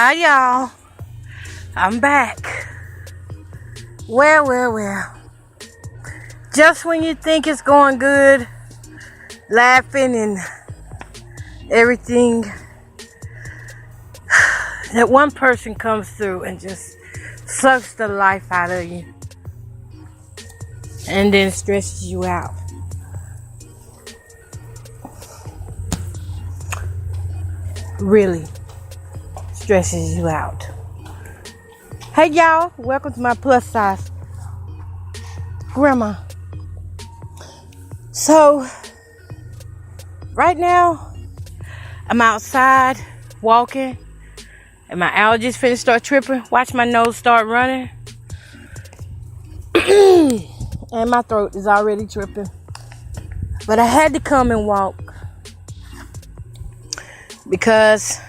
Hi y'all, I'm back. Well. Just when you think it's going good, laughing and everything, that one person comes through and just sucks the life out of you and then stresses you out. Really stresses you out. Hey y'all, welcome to my plus size grandma. So right now I'm outside walking and my allergies finna start tripping. Watch my nose start running. And my throat is already tripping. But I had to come and walk because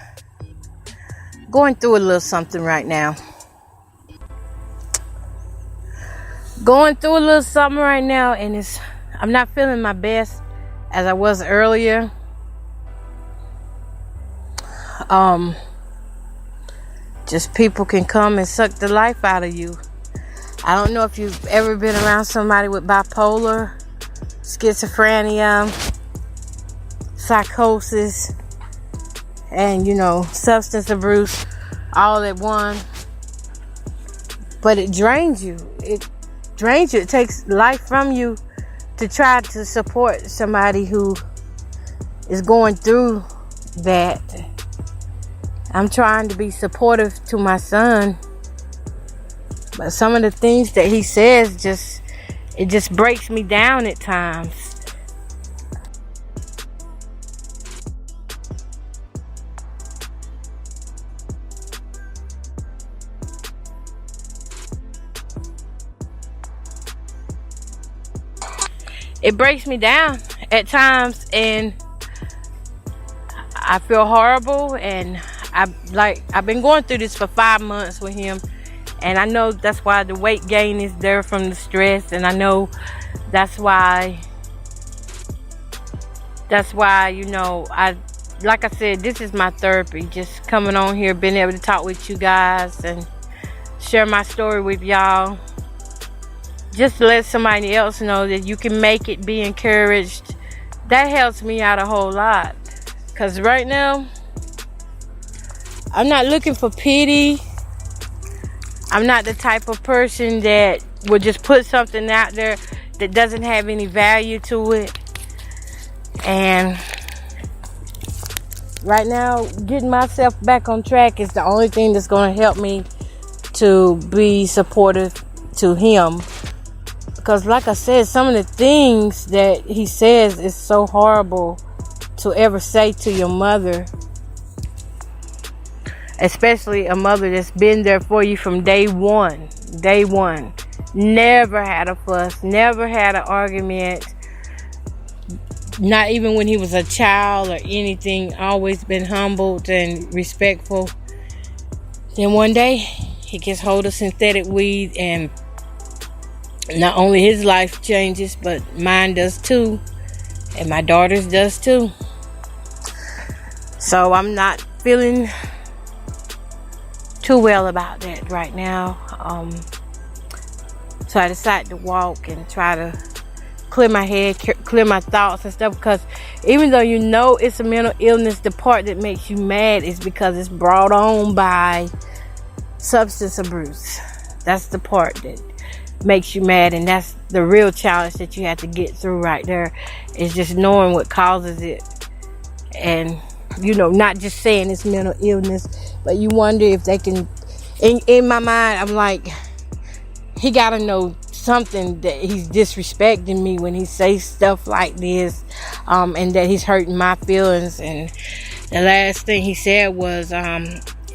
going through a little something right now. And I'm not feeling my best as I was earlier. Just people can come and suck the life out of you. I don't know if you've ever been around somebody with bipolar, schizophrenia, psychosis, and substance abuse all at one. But it drains you. It takes life from you to try to support somebody who is going through that. I'm trying to be supportive to my son, but some of the things that he says just breaks me down at times. It breaks me down at times, and I feel horrible. And I've been going through this for 5 months with him, and I know that's why the weight gain is there from the stress, and I know that's why I like I said, this is my therapy, just coming on here, being able to talk with you guys and share my story with y'all. Just to let somebody else know that you can make it, be encouraged. That helps me out a whole lot. Because right now, I'm not looking for pity. I'm not the type of person that would just put something out there that doesn't have any value to it. And right now, getting myself back on track is the only thing that's going to help me to be supportive to him. Because like I said, some of the things that he says is so horrible to ever say to your mother. Especially a mother that's been there for you from day one. Never had a fuss, never had an argument. Not even when he was a child or anything. Always been humbled and respectful. Then one day, he gets hold of synthetic weed, and not only his life changes, but mine does too. And my daughter's does too. So I'm not feeling too well about that right now. So I decided to walk and try to clear my head, clear my thoughts and stuff. Because even though it's a mental illness, the part that makes you mad is because it's brought on by substance abuse. That's the part that makes you mad, and that's the real challenge that you have to get through right there, is just knowing what causes it. And not just saying it's mental illness, but you wonder if they can, in my mind, I'm like, he gotta know something, that he's disrespecting me when he says stuff like this, and that he's hurting my feelings. And the last thing he said was,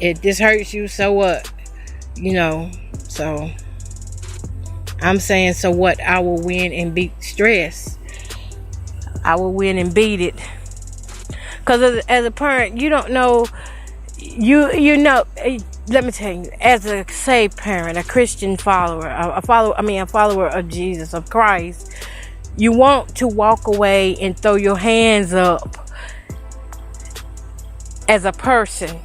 if this hurts you, so what? So I'm saying, so what? I will win and beat stress. I will win and beat it. Because as a parent, you don't know. Let me tell you, as a saved parent, a Christian follower, a follower of Jesus, of Christ, you want to walk away and throw your hands up as a person.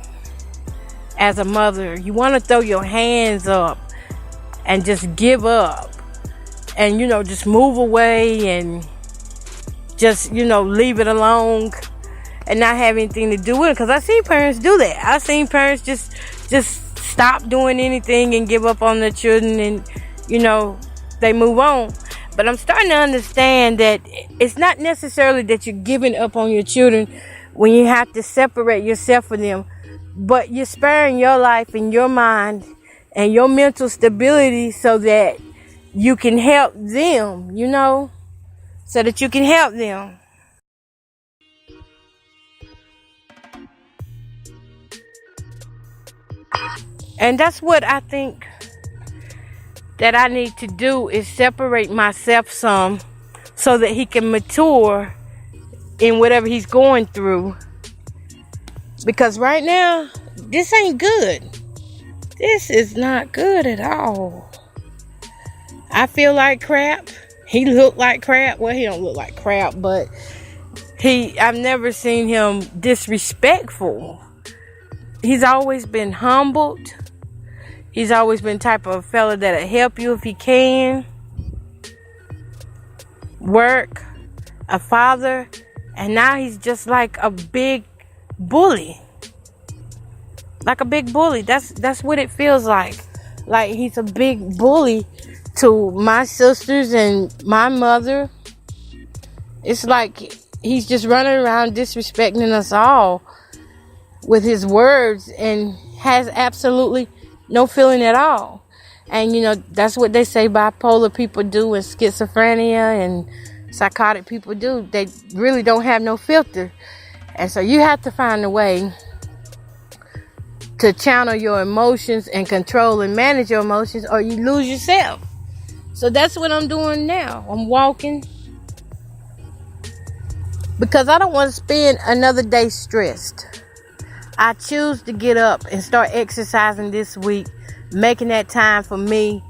as a mother. You want to throw your hands up and just give up and, just move away and just, leave it alone and not have anything to do with it. Because I seen parents do that. I seen parents just stop doing anything and give up on their children and, they move on. But I'm starting to understand that it's not necessarily that you're giving up on your children when you have to separate yourself from them, but you're sparing your life and your mind and your mental stability so that you can help them, so that you can help them. And that's what I think that I need to do, is separate myself some so that he can mature in whatever he's going through. Because right now, this ain't good. This is not good at all. I feel like crap. He looked like crap. Well, he don't look like crap, but I've never seen him disrespectful. He's always been humbled. He's always been type of fella that'll help you if he can. Work, a father, and now he's just like a big bully. Like a big bully. That's what it feels like. Like he's a big bully to my sisters and my mother. It's like he's just running around disrespecting us all with his words and has absolutely no feeling at all. And that's what they say bipolar people do and schizophrenia and psychotic people do. They really don't have no filter. And so you have to find a way to channel your emotions and control and manage your emotions, or you lose yourself. So that's what I'm doing now. I'm walking because I don't want to spend another day stressed. I choose to get up and start exercising this week, making that time for me,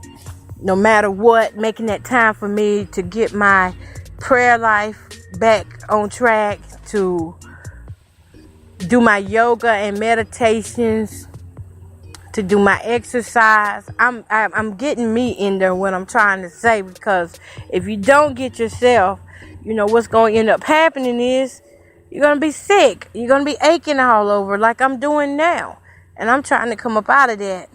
no matter what, making that time for me to get my prayer life back on track, to do my yoga and meditations, to do my exercise. I'm getting me in there, what I'm trying to say, because if you don't get yourself, what's going to end up happening is you're going to be sick. You're going to be aching all over like I'm doing now. And I'm trying to come up out of that.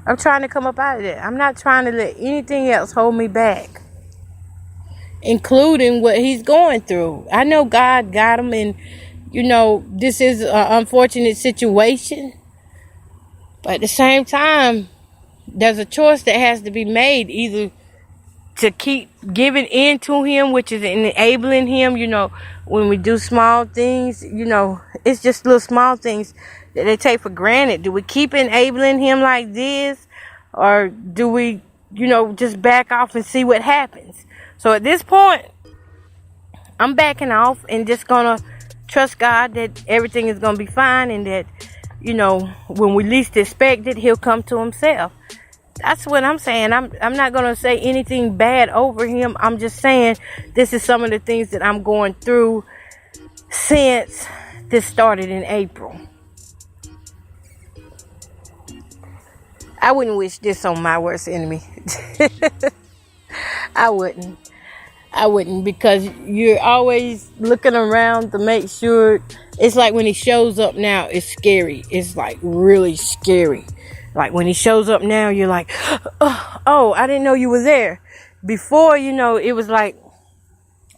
I'm not trying to let anything else hold me back, including what he's going through. I know God got him, and this is an unfortunate situation. But at the same time, there's a choice that has to be made, either to keep giving in to him, which is enabling him. When we do small things, it's just little small things that they take for granted. Do we keep enabling him like this, or do we, just back off and see what happens? So at this point, I'm backing off and just gonna trust God that everything is gonna be fine, and that, when we least expect it, he'll come to himself. That's what I'm saying. I'm not going to say anything bad over him. I'm just saying this is some of the things that I'm going through since this started in April. I wouldn't wish this on my worst enemy. I wouldn't, because you're always looking around to make sure. It's like when he shows up now, it's scary. It's like really scary. Like when he shows up now, you're like, oh, I didn't know you were there. Before, it was like,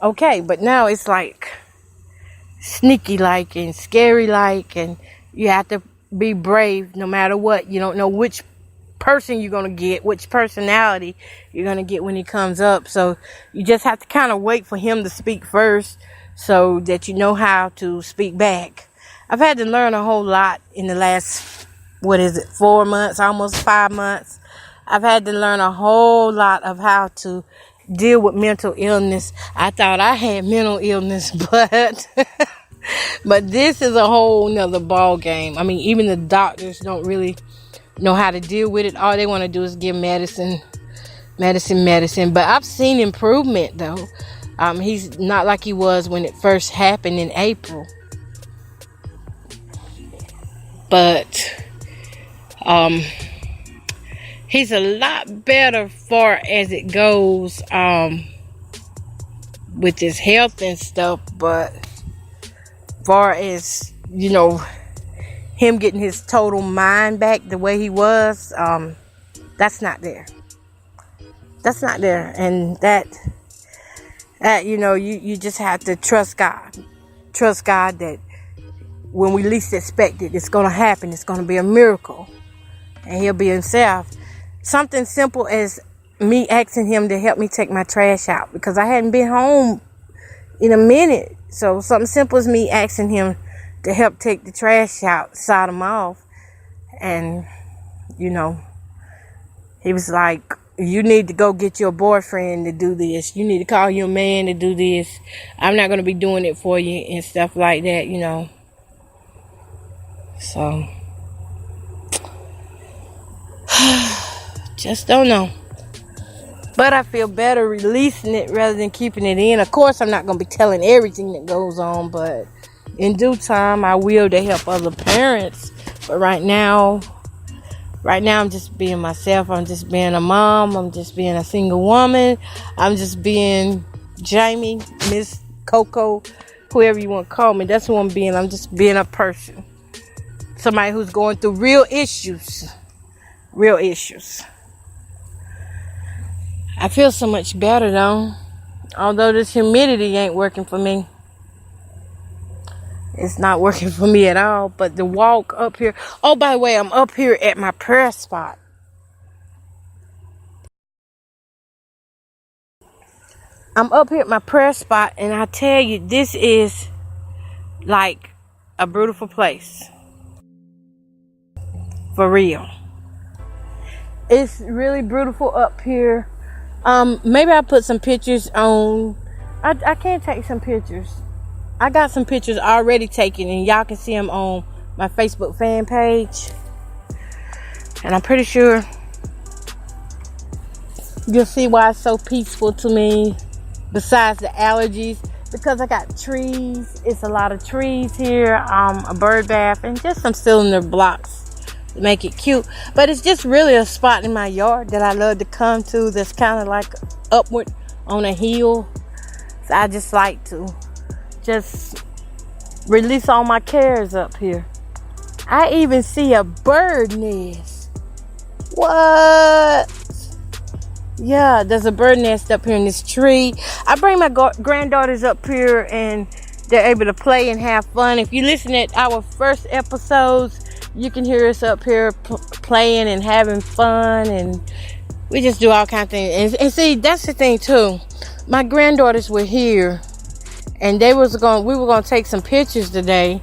okay. But now it's like sneaky like and scary like, and you have to be brave no matter what. You don't know which person you're going to get, which personality you're going to get when he comes up. So you just have to kind of wait for him to speak first so that you know how to speak back. I've had to learn a whole lot in the last 4 months, almost 5 months. I've had to learn a whole lot of how to deal with mental illness. I thought I had mental illness, but this is a whole nother ball game. I mean, even the doctors don't really know how to deal with it. All they want to do is give medicine. But I've seen improvement though. He's not like he was when it first happened in April. but he's a lot better far as it goes with his health and stuff, but far as, you know, him getting his total mind back the way he was, that's not there. That's not there. And that you know, you just have to trust God. Trust God that when we least expect it, it's going to happen. It's going to be a miracle. And he'll be himself. Something simple as me asking him to help me take my trash out, because I hadn't been home in a minute. So something simple as me asking him to help take the trash out, side him off. And, you know, he was like, you need to go get your boyfriend to do this. You need to call your man to do this. I'm not going to be doing it for you and stuff like that, you know. So, just don't know. But I feel better releasing it rather than keeping it in. Of course, I'm not going to be telling everything that goes on, but in due time, I will to help other parents. But right now, I'm just being myself. I'm just being a mom. I'm just being a single woman. I'm just being Jamie, Miss Coco, whoever you want to call me. That's who I'm being. I'm just being a person. Somebody who's going through real issues. Real issues. I feel so much better though. Although this humidity ain't working for me. It's not working for me at all. But the walk up here. Oh, by the way, I'm up here at my prayer spot. I'm up here at my prayer spot. And I tell you, this is like a beautiful place. For real. It's really beautiful up here. Maybe I'll put some pictures on. I can take some pictures. I got some pictures already taken, and y'all can see them on my Facebook fan page. And I'm pretty sure you'll see why it's so peaceful to me, besides the allergies, because I got trees. It's a lot of trees here, a bird bath, and just some cylinder blocks to make it cute. But it's just really a spot in my yard that I love to come to, that's kind of like upward on a hill. So I just like to just release all my cares up here. I even see a bird nest. What? Yeah, there's a bird nest up here in this tree. I bring my granddaughters up here and they're able to play and have fun. If you listen at our first episodes, you can hear us up here playing and having fun, and we just do all kinds of things. And see, that's the thing too. My granddaughters were here, and we were gonna take some pictures today,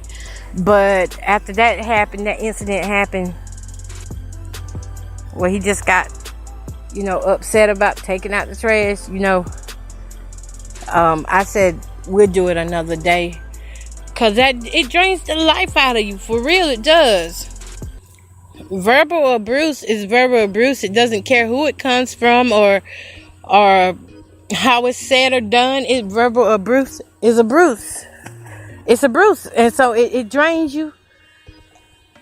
but after that incident happened, where he just got, you know, upset about taking out the trash, you know. I said we'll do it another day, cause it drains the life out of you, for real. It does. Verbal abuse is verbal abuse. It doesn't care who it comes from or how it's said or done. Verbal abuse is a bruise. It's a bruise, and so it drains you.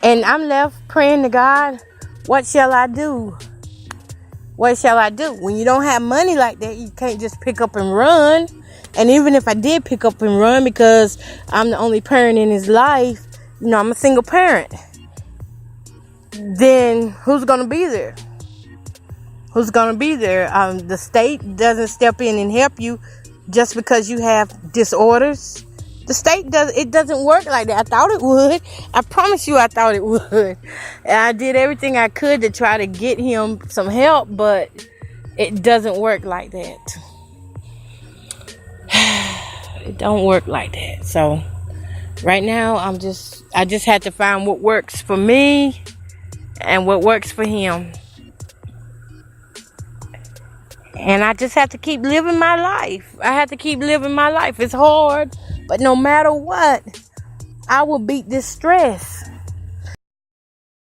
And I'm left praying to God, what shall I do? What shall I do? When you don't have money like that, you can't just pick up and run. And even if I did pick up and run, because I'm the only parent in his life, you know, I'm a single parent, then who's going to be there? Who's going to be there? The state doesn't step in and help you just because you have disorders. The state doesn't work like that. I thought it would. I promise you I thought it would. And I did everything I could to try to get him some help, but it doesn't work like that. It don't work like that. So right now I just had to find what works for me and what works for him. And I just have to keep living my life. I have to keep living my life. It's hard, but no matter what, I will beat this stress.